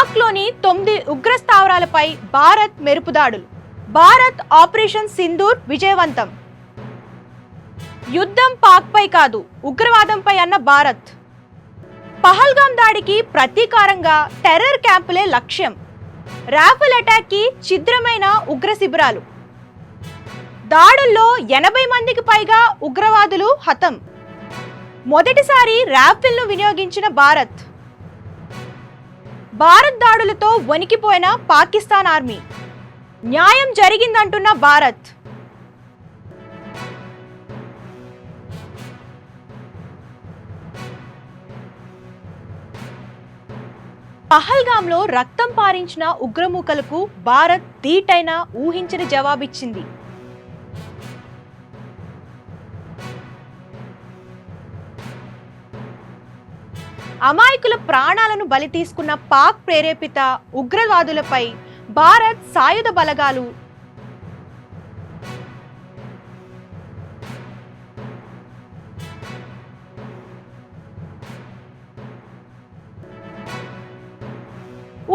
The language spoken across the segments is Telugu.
పాక్లోని 9 ఉగ్ర స్థావరాలపై భారత్ మెరుపుదాడులు. భారత్ ఆపరేషన్ సింధూర్ విజయవంతం. యుద్ధం పాక్పై కాదు, ఉగ్రవాదంపై అన్న భారత్. పహల్గాం దాడికి ప్రతీకారంగా టెర్రర్ క్యాంపులే లక్ష్యం. రాఫెల్ అటాక్కి ఛిద్రమైన ఉగ్ర శిబిరాలు. దాడుల్లో 80 మందికి పైగా ఉగ్రవాదులు హతం. మొదటిసారి రాఫెల్ను వినియోగించిన భారత్. భారత్ దాడులతో వణికిపోయిన పాకిస్తాన్ ఆర్మీ. న్యాయం జరిగిందంటున్న భారత్. పహల్గాంలో రక్తం పారించిన ఉగ్రమూకలకు భారత్ ధీటైన ఊహించని జవాబిచ్చింది. అమాయకుల ప్రాణాలను బలి తీసుకున్న పాక్ ప్రేరేపిత ఉగ్రవాదులపై భారత్ సాయుధ బలగాలు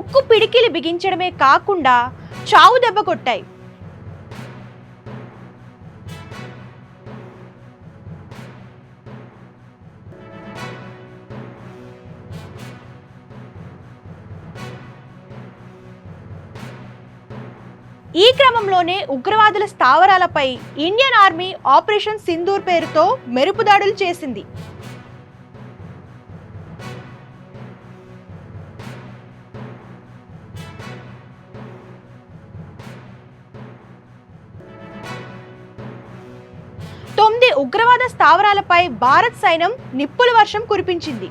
ఉక్కు పిడికిలి బిగించడమే కాకుండా చావు దెబ్బ కొట్టాయి. ఈ క్రమంలోనే ఉగ్రవాదుల స్థావరాలపై ఇండియన్ ఆర్మీ ఆపరేషన్ సింధూర్ పేరుతో మెరుపుదాడులు చేసింది. తొమ్మిది ఉగ్రవాద స్థావరాలపై భారత్ సైన్యం నిప్పుల వర్షం కురిపించింది.